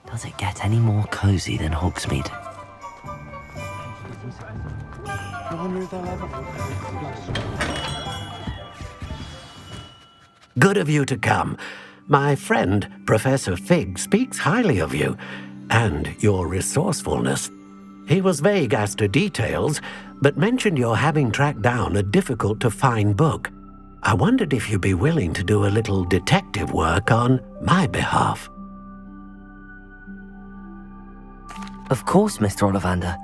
Does it get any more cozy than Hogsmeade? Good of you to come. My friend, Professor Fig, speaks highly of you and your resourcefulness. He was vague as to details, but mentioned your having tracked down a difficult-to-find book. I wondered if you'd be willing to do a little detective work on my behalf. Of course, Mr. Ollivander.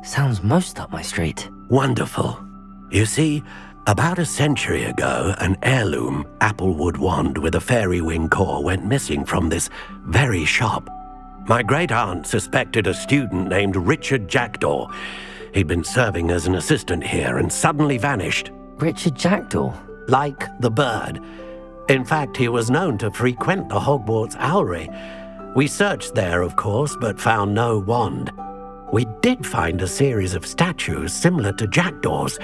Sounds most up my street. Wonderful. You see, about a century ago, an heirloom applewood wand with a fairy wing core went missing from this very shop. My great-aunt suspected a student named Richard Jackdaw. He'd been serving as an assistant here and suddenly vanished. Richard Jackdaw? Like the bird. In fact, he was known to frequent the Hogwarts Owlery. We searched there, of course, but found no wand. We did find a series of statues similar to Jackdaw's.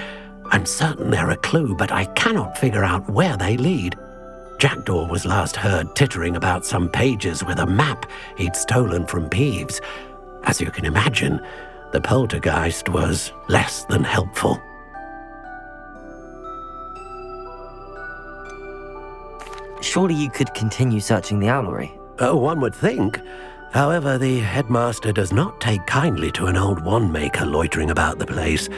I'm certain they're a clue, but I cannot figure out where they lead. Jackdaw was last heard tittering about some pages with a map he'd stolen from Peeves. As you can imagine, the poltergeist was less than helpful. Surely you could continue searching the owlery. Oh, one would think. However, the headmaster does not take kindly to an old wand-maker loitering about the place.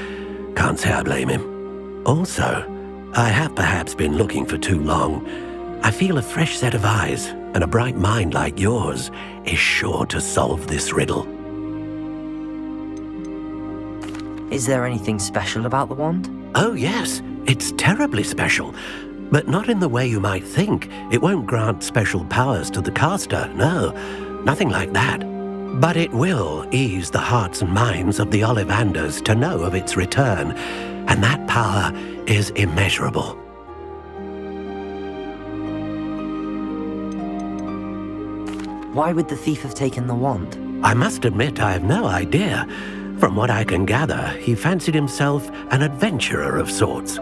Can't say I blame him. Also, I have perhaps been looking for too long. I feel a fresh set of eyes, and a bright mind like yours is sure to solve this riddle. Is there anything special about the wand? Oh yes, it's terribly special. But not in the way you might think. It won't grant special powers to the caster, no. Nothing like that. But it will ease the hearts and minds of the Ollivanders to know of its return, and that power is immeasurable. Why would the thief have taken the wand? I must admit I have no idea. From what I can gather, he fancied himself an adventurer of sorts.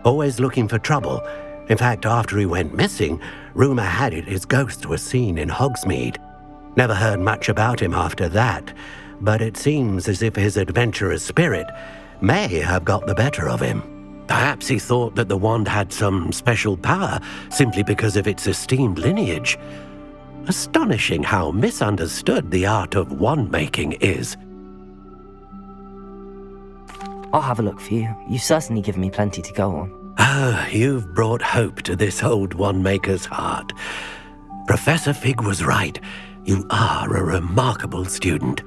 Always looking for trouble. In fact, after he went missing, rumor had it his ghost was seen in Hogsmeade. Never heard much about him after that, but it seems as if his adventurous spirit may have got the better of him. Perhaps he thought that the wand had some special power simply because of its esteemed lineage. Astonishing how misunderstood the art of wand-making is. I'll have a look for you. You've certainly given me plenty to go on. Ah, you've brought hope to this old wand-maker's heart. Professor Fig was right. You are a remarkable student.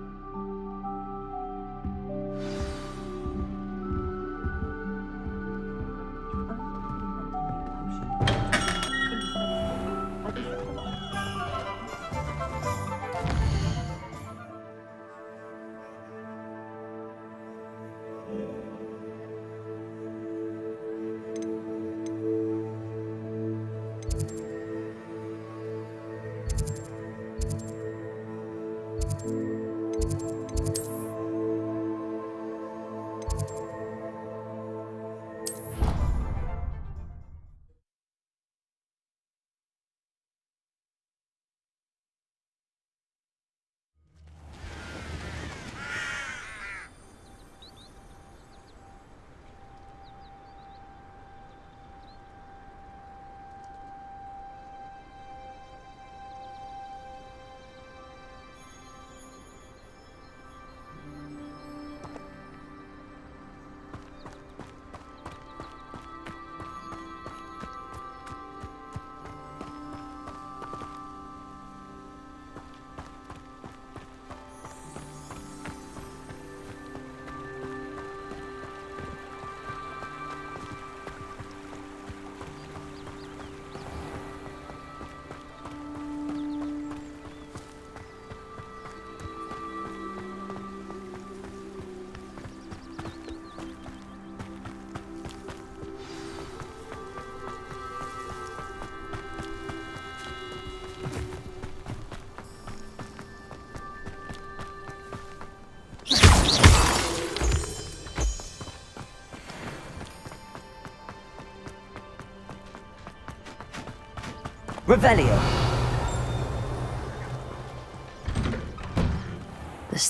Revelio!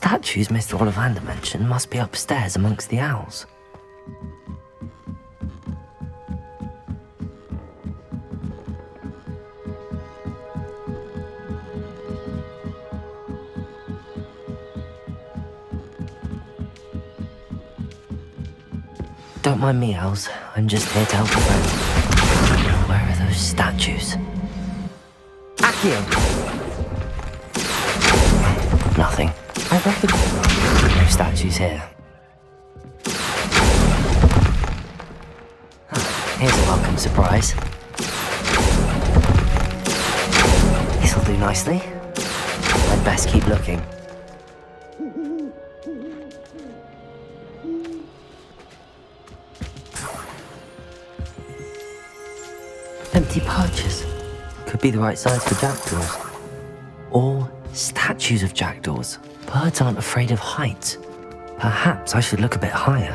statues Mr. Ollivander mentioned must be upstairs amongst the owls. Don't mind me, owls. I'm just here to help a friend. Where are those statues? Accio! Nothing. I recognize no statues here. Here's a welcome surprise. This'll do nicely. I'd best keep looking. Empty perches. Could be the right size for jackdaws. Or statues of jackdaws. Birds aren't afraid of heights. Perhaps I should look a bit higher.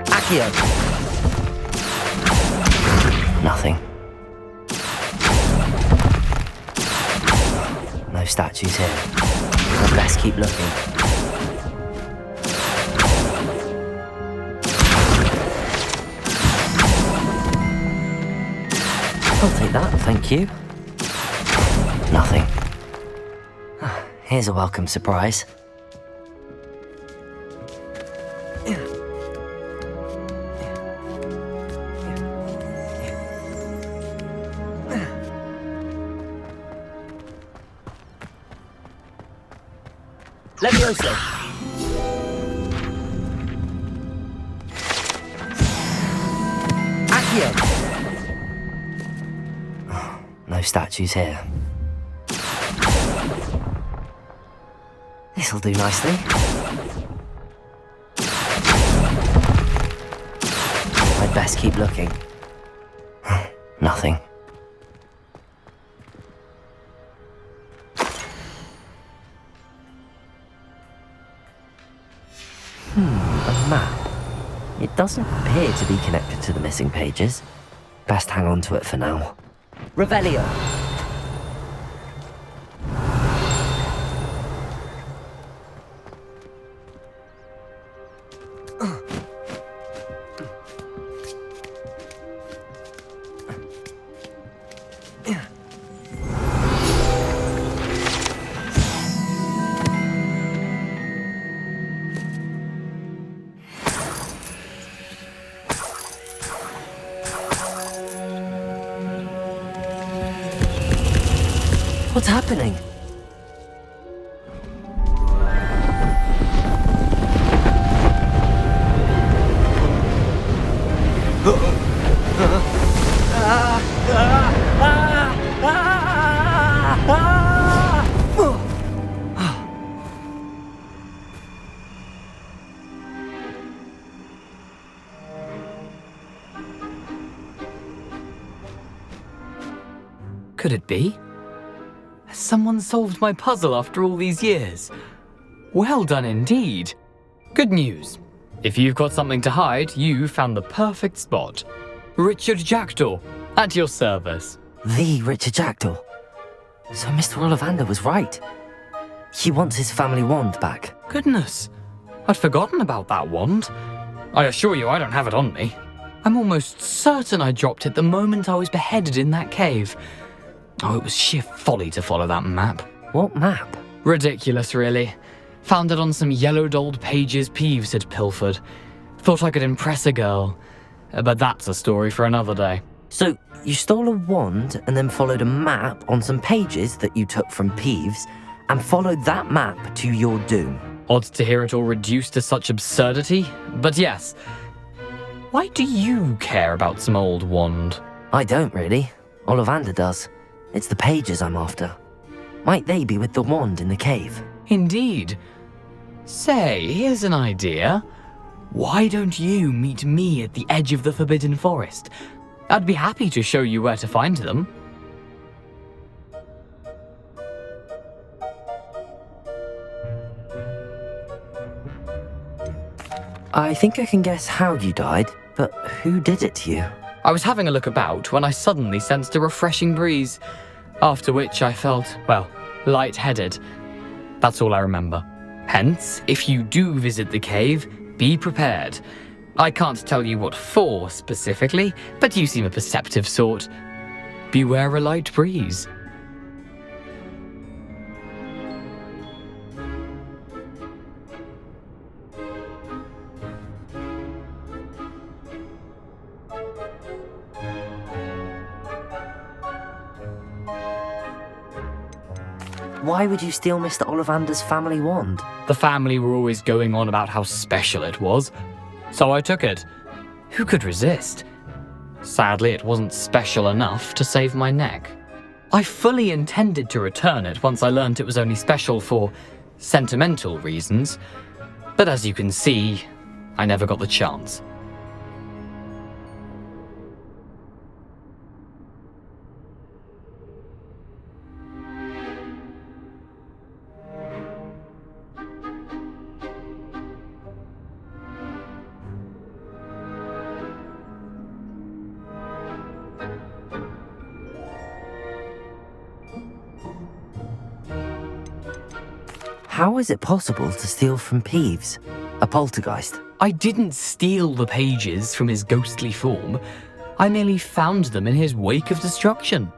Accio! Nothing. No statues here. I'd best keep looking. I'll take that, thank you. Nothing. Here's a welcome surprise. Levioso! Accio! No statues here. This'll do nicely. I'd best keep looking. Nothing. A map. It doesn't appear to be connected to the missing pages. Best hang on to it for now. Revelio! What's happening? Could it be? Has someone solved my puzzle after all these years? Well done indeed. Good news. If you've got something to hide, you found the perfect spot. Richard Jackdaw, at your service. The Richard Jackdaw. So Mr. Ollivander was right. He wants his family wand back. Goodness, I'd forgotten about that wand. I assure you I don't have it on me. I'm almost certain I dropped it the moment I was beheaded in that cave. Oh, it was sheer folly to follow that map. What map? Ridiculous, really. Found it on some yellowed old pages Peeves had pilfered. Thought I could impress a girl. But that's a story for another day. So, you stole a wand and then followed a map on some pages that you took from Peeves and followed that map to your doom. Odd to hear it all reduced to such absurdity, but yes. Why do you care about some old wand? I don't really. Ollivander does. It's the pages I'm after. Might they be with the wand in the cave? Indeed. Say, here's an idea. Why don't you meet me at the edge of the Forbidden Forest? I'd be happy to show you where to find them. I think I can guess how you died, but who did it to you? I was having a look about when I suddenly sensed a refreshing breeze, after which I felt, well, lightheaded. That's all I remember. Hence, if you do visit the cave, be prepared. I can't tell you what for specifically, but you seem a perceptive sort. Beware a light breeze. Why would you steal Mr. Ollivander's family wand? The family were always going on about how special it was, so I took it. Who could resist? Sadly, it wasn't special enough to save my neck. I fully intended to return it once I learned it was only special for sentimental reasons, but as you can see, I never got the chance. How is it possible to steal from Peeves, a poltergeist? I didn't steal the pages from his ghostly form. I merely found them in his wake of destruction.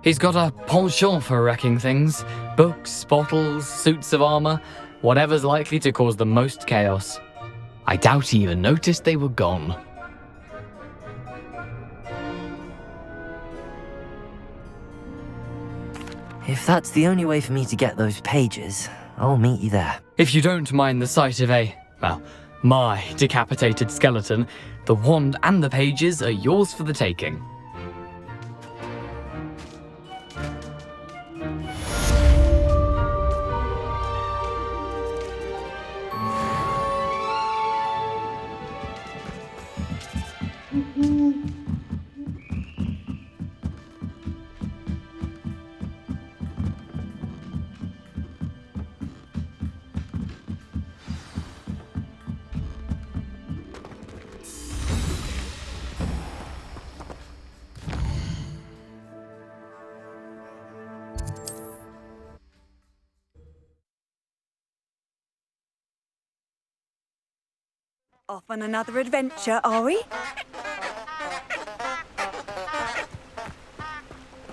He's got a penchant for wrecking things. Books, bottles, suits of armor, whatever's likely to cause the most chaos. I doubt he even noticed they were gone. If that's the only way for me to get those pages, I'll meet you there. If you don't mind the sight of my decapitated skeleton, the wand and the pages are yours for the taking. Off on another adventure, are we?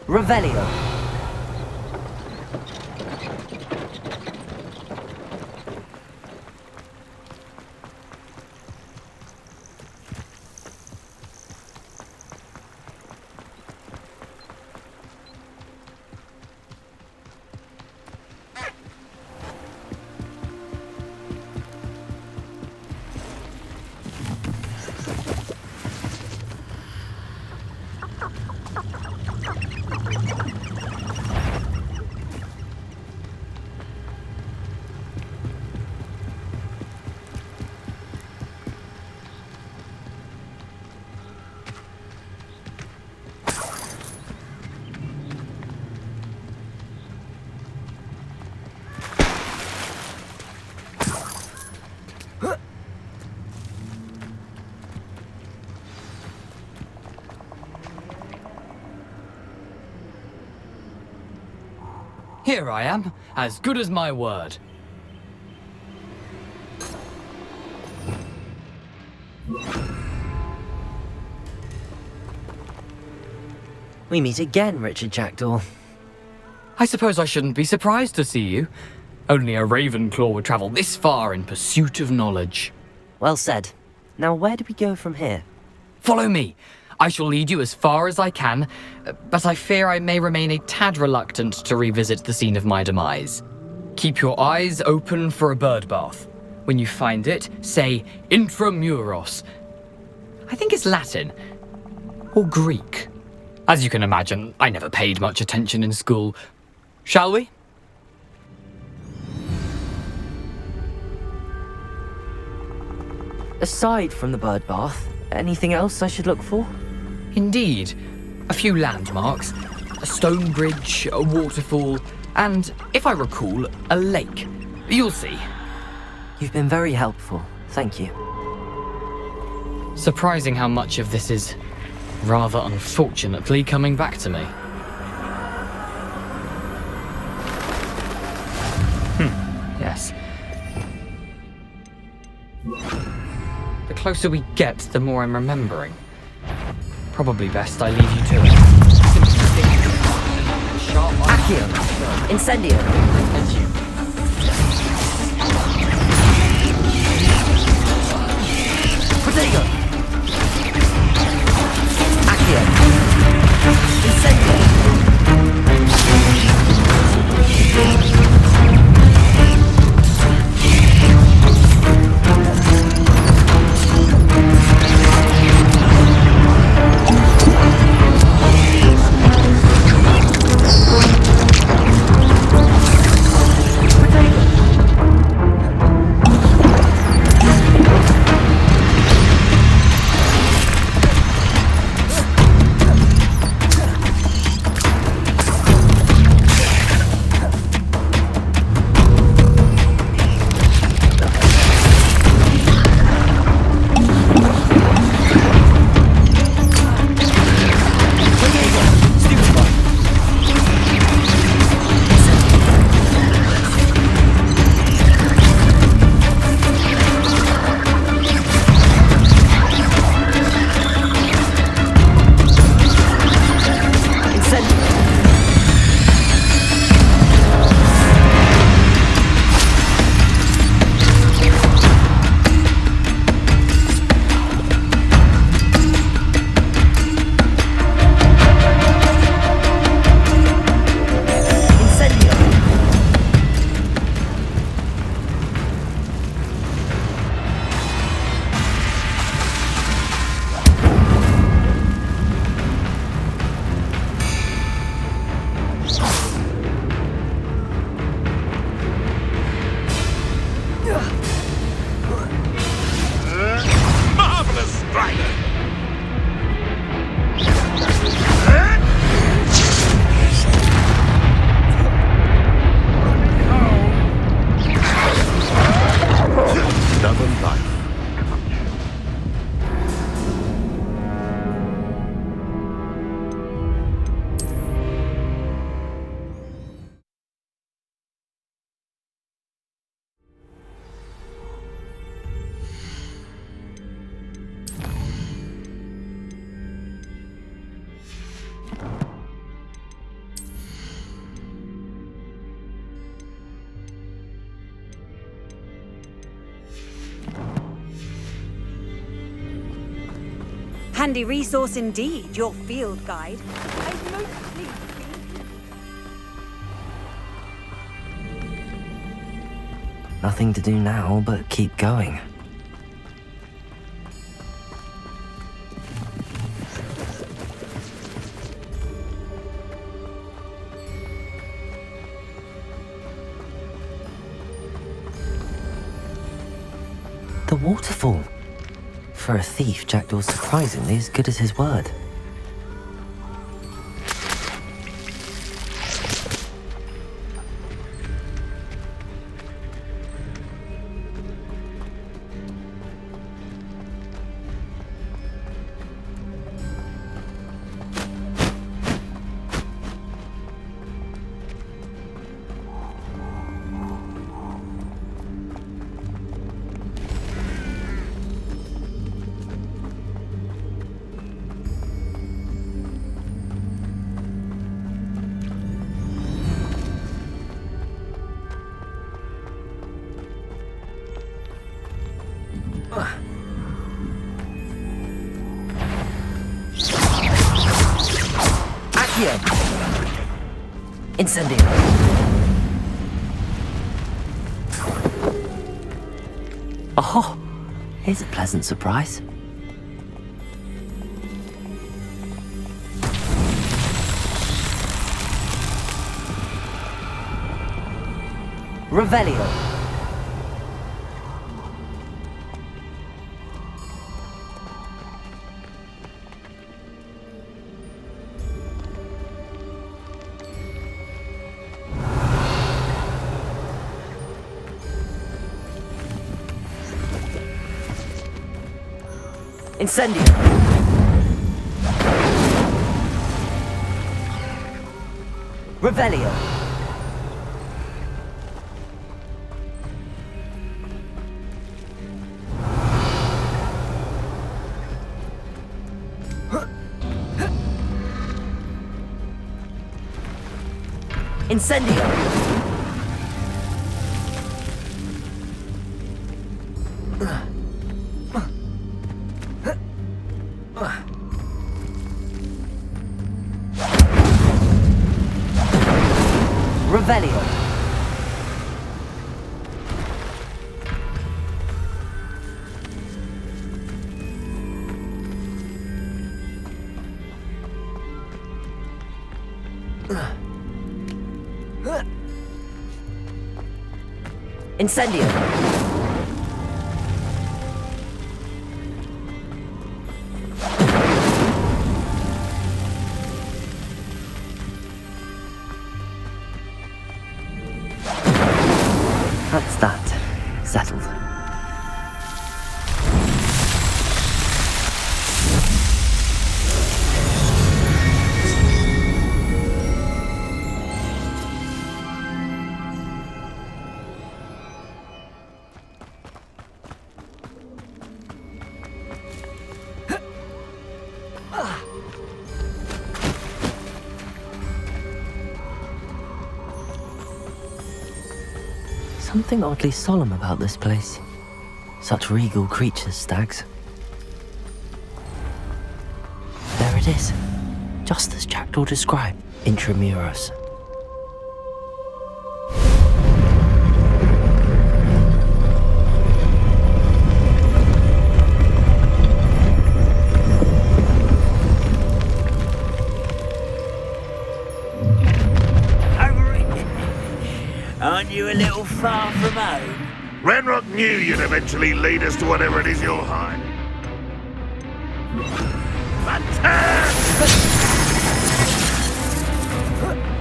Revelio. Here I am, as good as my word. We meet again, Richard Jackdaw. I suppose I shouldn't be surprised to see you. Only a Ravenclaw would travel this far in pursuit of knowledge. Well said. Now where do we go from here? Follow me. I shall lead you as far as I can, but I fear I may remain a tad reluctant to revisit the scene of my demise. Keep your eyes open for a bird bath. When you find it, say intramuros. I think it's Latin. Or Greek. As you can imagine, I never paid much attention in school. Shall we? Aside from the bird bath, anything else I should look for? Indeed. A few landmarks, a stone bridge, a waterfall, and, if I recall, a lake. You'll see. You've been very helpful. Thank you. Surprising how much of this is, rather unfortunately, coming back to me. The closer we get, the more I'm remembering. Probably best I leave you to it. Sharp Accio! Incendio! as you. Protego! Accio! Incendio! Marvelous Strider! Stubborn life. Handy resource indeed, your field guide. I've mostly Nothing to do now but keep going. The waterfall. For a thief, Jackdaw's surprisingly as good as his word. Accio! Incendio! Oh, here's a pleasant surprise. Revelio! Incendio! Revelio! Incendio! Revelio! Incendio! That's that. Settled. Something oddly solemn about this place. Such regal creatures, stags. There it is. Just as Jackdaw described, Intramuros. Aren't you a little far from home? Ranrock knew you'd eventually lead us to whatever it is you're hiding.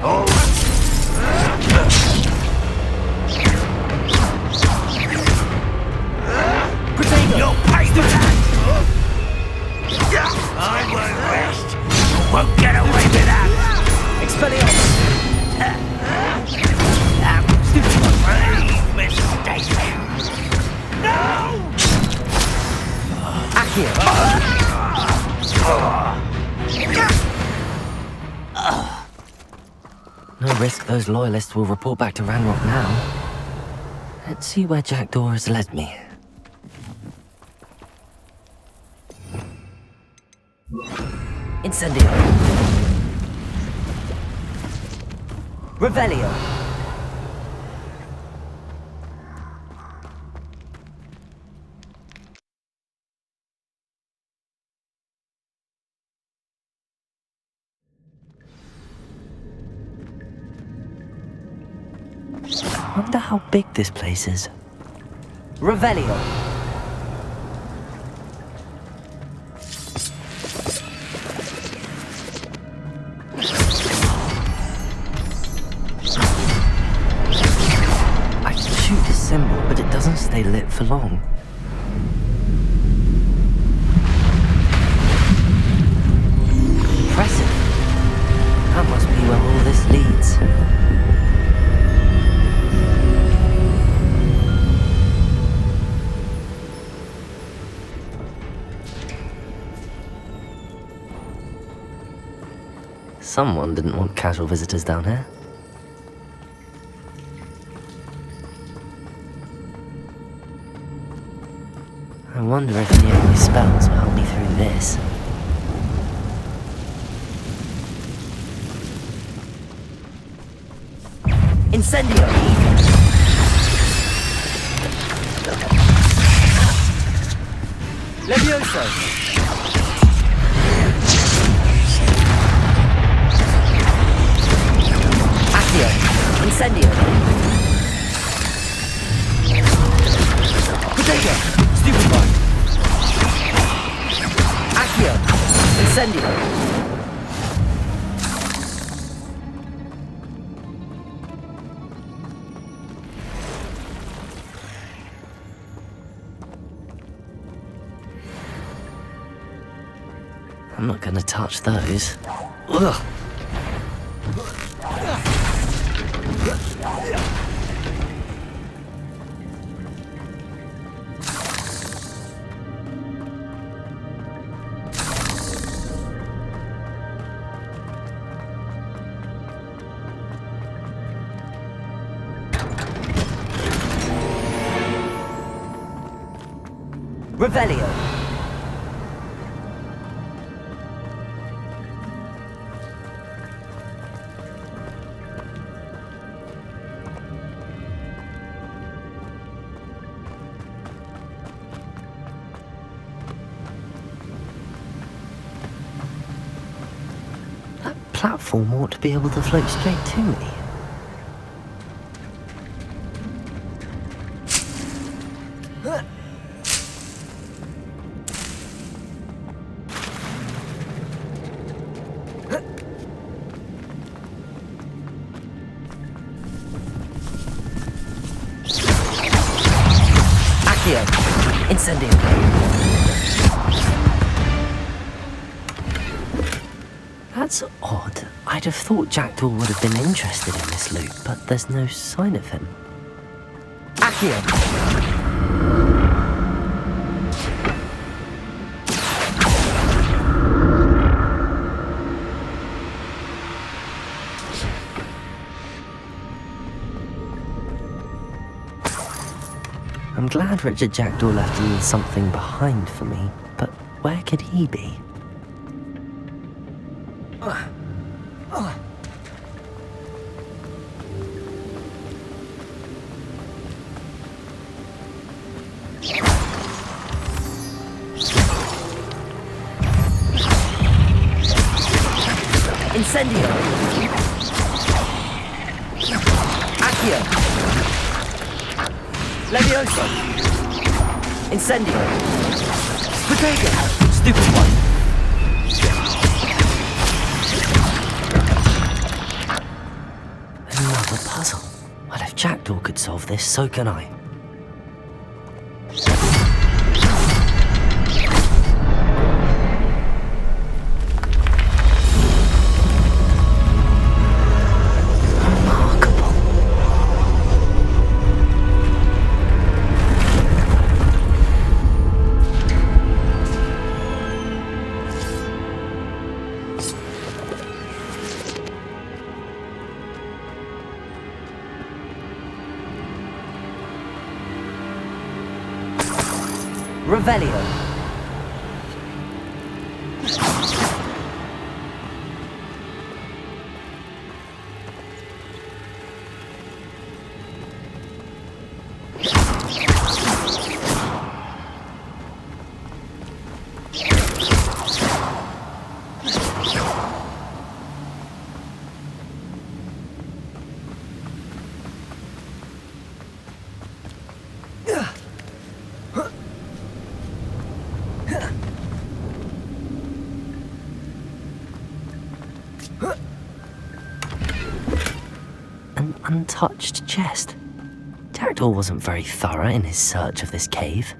Oh. You'll pay for that! I won't rest! You won't get away with that! Expelliarmus! Grave mistake! No! Accio! No risk those loyalists will report back to Ranrock now. Let's see where Jackdaw has led me. Incendio! Revelio! I wonder how big this place is. Revelio! I can shoot this symbol, but it doesn't stay lit for long. Impressive. That must be where all this leads. Someone didn't want casual visitors down here. I wonder if any of my spells will help me through this. Incendio! Levioso! Incendio! Potato! Stupefy! Accio! Incendio! I'm not gonna touch those. Ugh! Revelio. That platform ought to be able to float straight to me. Incendio. That's odd. I'd have thought Jackdaw would have been interested in this loot, but there's no sign of him. Accio. I'm glad Richard Jackdaw left a little something behind for me, but where could he be? Incendio! Accio! Levioso! Incendio! Protego! Stupid one! Another puzzle. Well, if Jackdaw could solve this, so can I. Revelio. An untouched chest. Jackdaw wasn't very thorough in his search of this cave.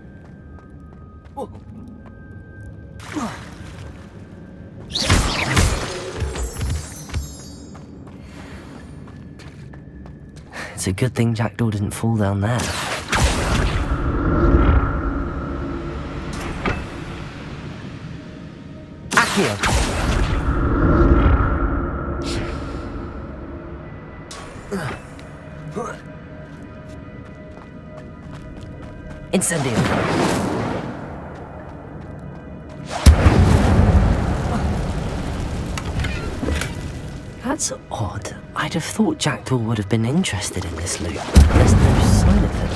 It's a good thing Jackdaw didn't fall down there. Accio! Incendio! That's odd. I'd have thought Jackdaw would have been interested in this loot, but there's no sign of him.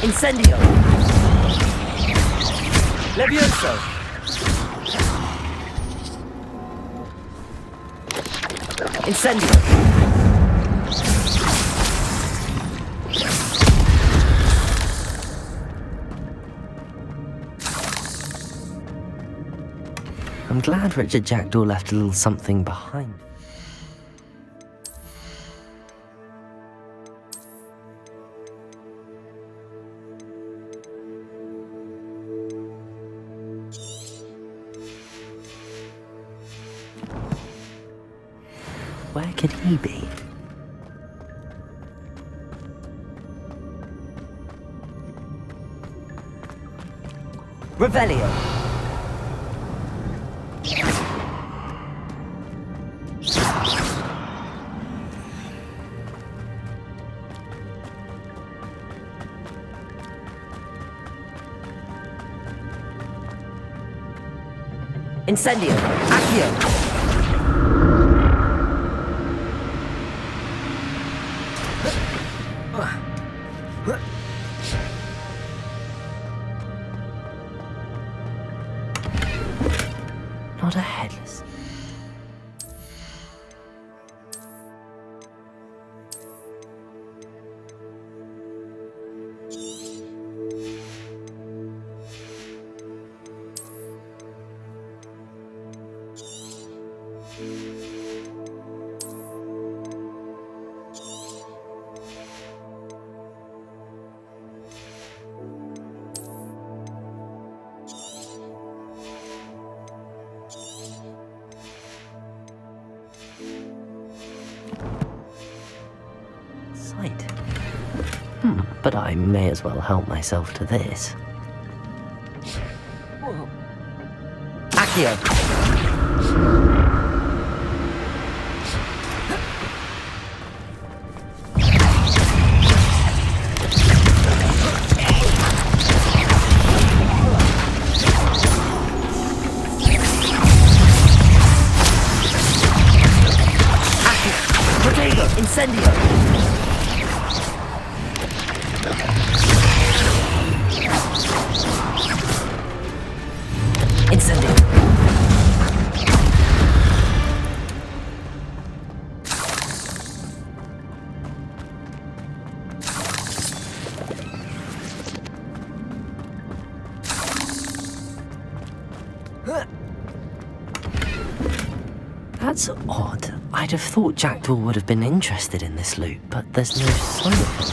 Incendio! Levioso! Incendio! I'm glad Richard Jackdaw left a little something behind. could he be? Revelio. Incendio. Accio. Not a headless. Sight. But I may as well help myself to this. Accio. Incendio! Incendio! That's odd. I'd have thought Jackdaw would have been interested in this loot, but there's no sign of him.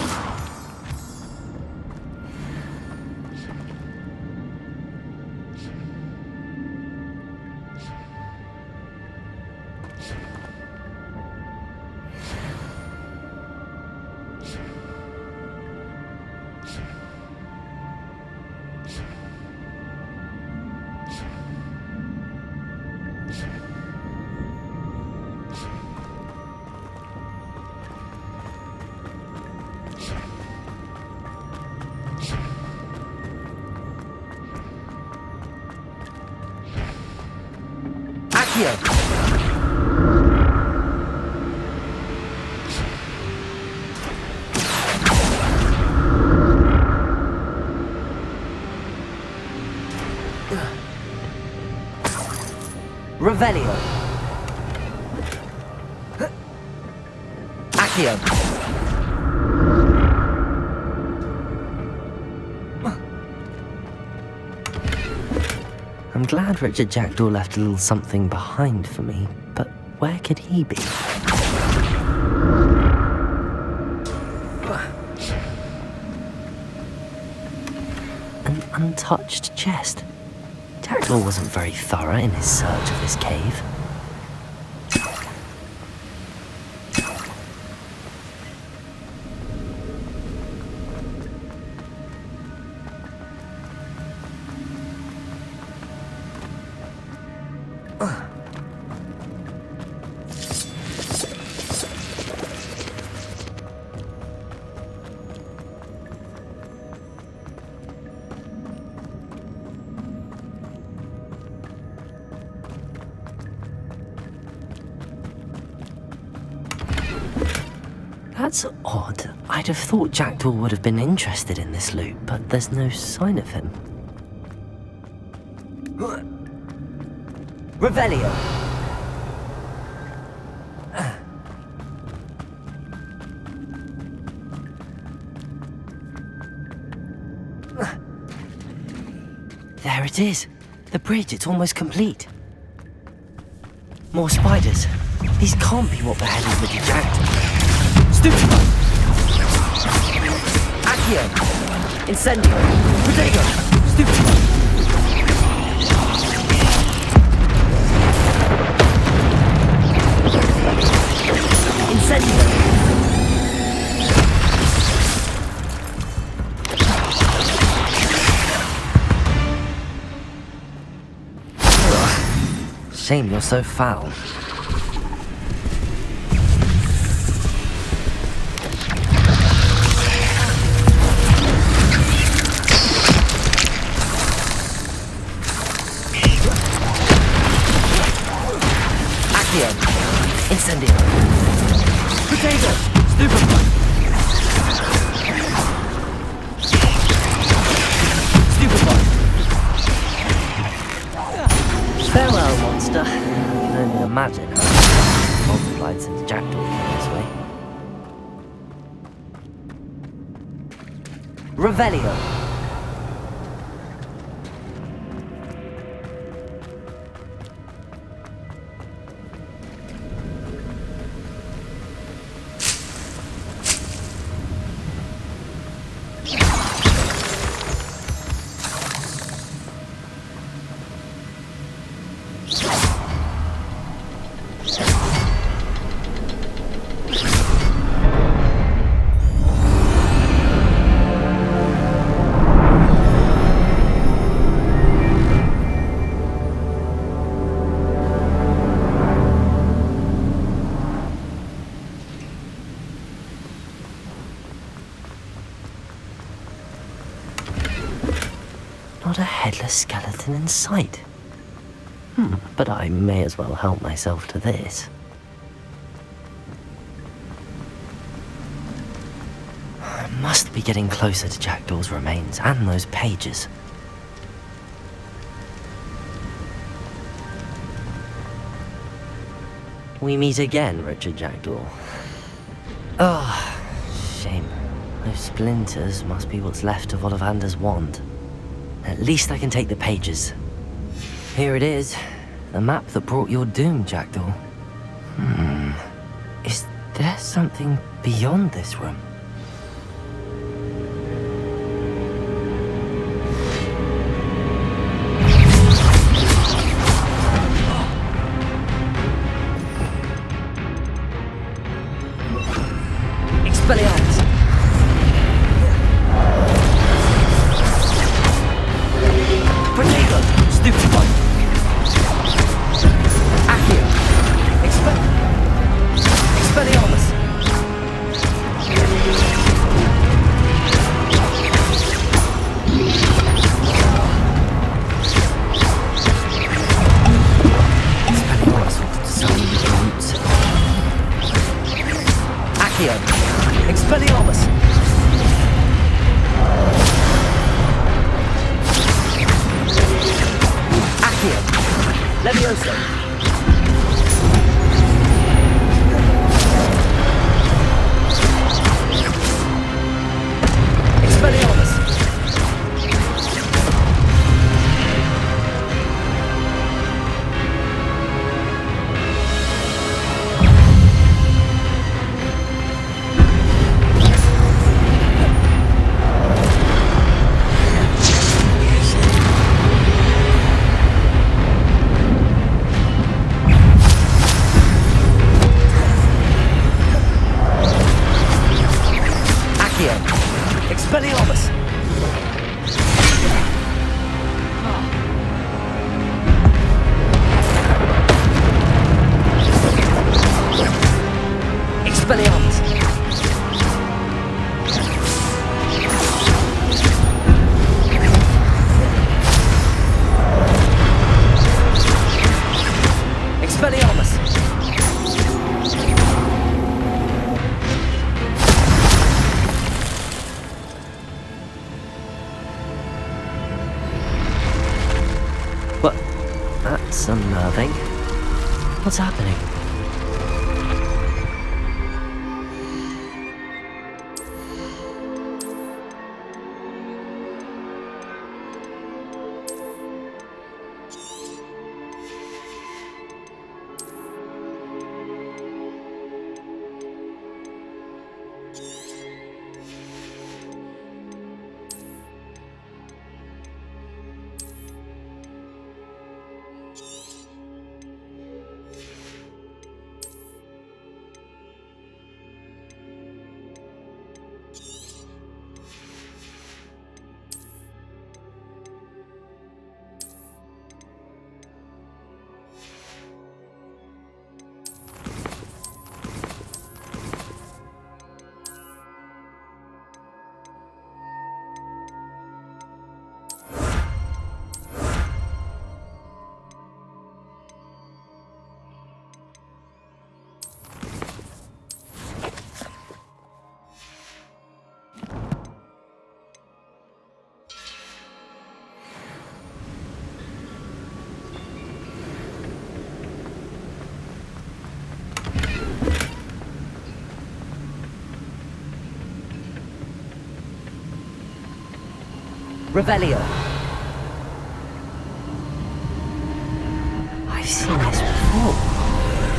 Revelio. Accio. I'm glad Richard Jackdaw left a little something behind for me, but where could he be? An untouched chest. Jackdaw wasn't very thorough in his search of this cave. That's odd. I'd have thought Jackdaw would have been interested in this loot, but there's no sign of him. Revelio. There it is. The bridge, it's almost complete. More spiders. These can't be what beheaded Richard Jackdaw. Stupido! Accio! Incendio! Protego! Stupido! Shame you're so foul. Accio! Incendio! Potato! Stupefy! Stupefy! Farewell, monster. I can only imagine how it's multiplied since Jackdaw came this way. Revelio! Not a headless skeleton in sight. But I may as well help myself to this. I must be getting closer to Jackdaw's remains and those pages. We meet again, Richard Jackdaw. Ah, shame. Those splinters must be what's left of Ollivander's wand. At least I can take the pages. Here it is. The map that brought your doom, Jackdaw. Is there something beyond this room? Expelliarmus! Protego! Stupefy! Accio! Expelliarmus! Expelliarmus with some roots. Accio! Expelliarmus! Accio! Levioso! Expelliarmus! Accio! Expelliarmus! Expelliarmus! Expelliarmus! What? That's unnerving. What's happening? Revelio. I've seen this before.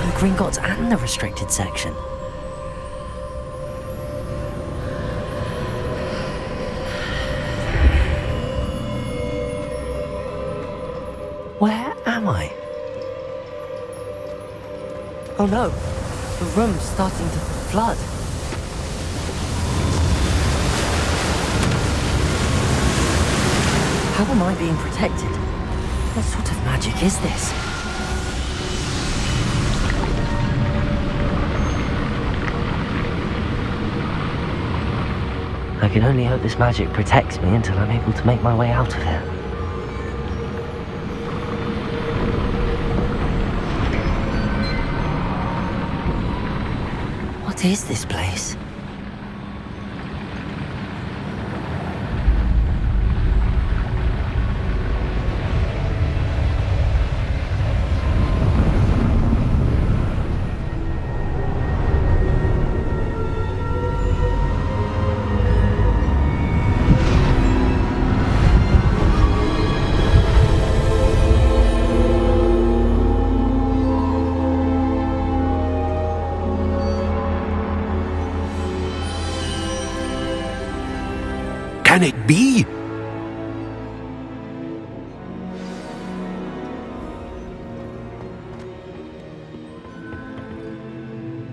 In Gringotts and the restricted section. Where am I? Oh no, the room's starting to flood. How am I being protected? What sort of magic is this? I can only hope this magic protects me until I'm able to make my way out of here. What is this place? Can it be?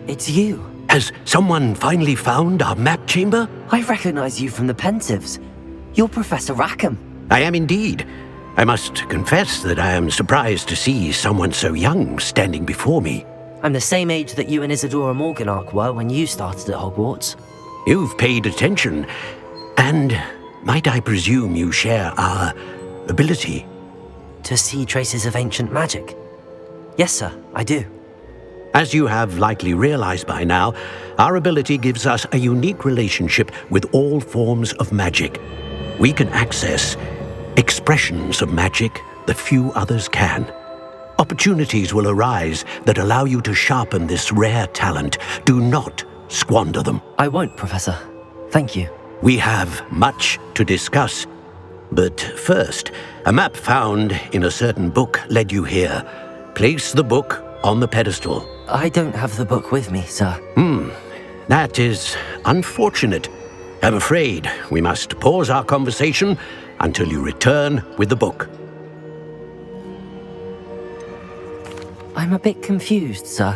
It's you. Has someone finally found our map chamber? I recognize you from the Pensives. You're Professor Rackham. I am indeed. I must confess that I am surprised to see someone so young standing before me. I'm the same age that you and Isadora Morganach were when you started at Hogwarts. You've paid attention, and might I presume you share our ability? To see traces of ancient magic? Yes, sir, I do. As you have likely realized by now, our ability gives us a unique relationship with all forms of magic. We can access expressions of magic that few others can. Opportunities will arise that allow you to sharpen this rare talent. Do not squander them. I won't, Professor. Thank you. We have much to discuss. But first, a map found in a certain book led you here. Place the book on the pedestal. I don't have the book with me, sir. That is unfortunate. I'm afraid we must pause our conversation until you return with the book. I'm a bit confused, sir.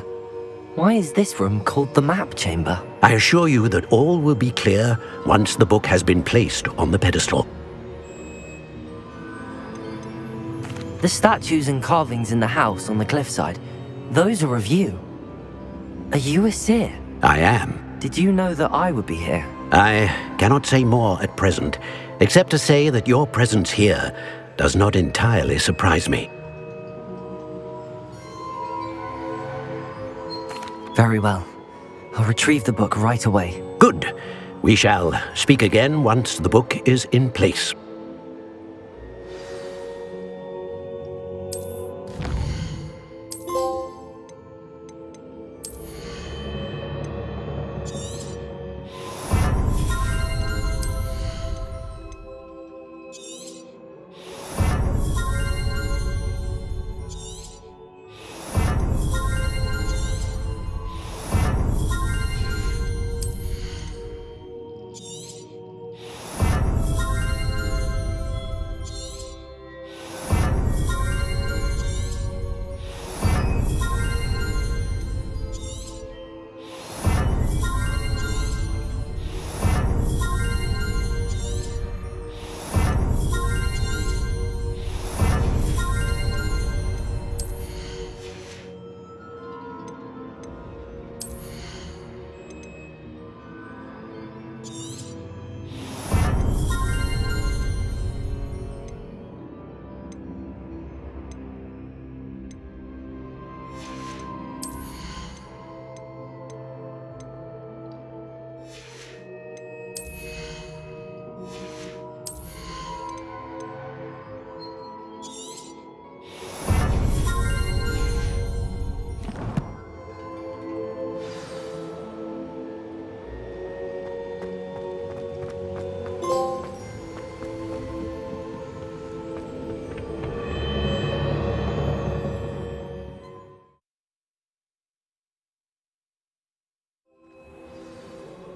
Why is this room called the map chamber? I assure you that all will be clear once the book has been placed on the pedestal. The statues and carvings in the house on the cliffside, those are of you. Are you a seer? I am. Did you know that I would be here? I cannot say more at present, except to say that your presence here does not entirely surprise me. Very well. I'll retrieve the book right away. Good. We shall speak again once the book is in place.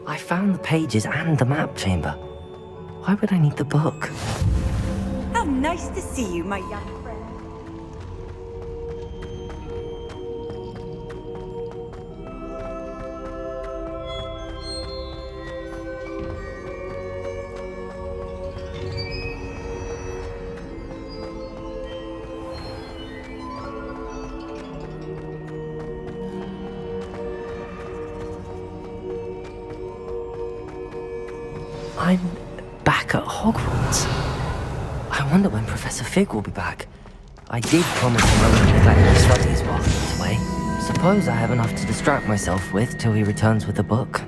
I found the pages and the map chamber. Why would I need the book? How nice to see you, my young friend. I'm back at Hogwarts. I wonder when Professor Fig will be back. I did promise him I wouldn't neglect my studies while he was away. Suppose I have enough to distract myself with till he returns with the book.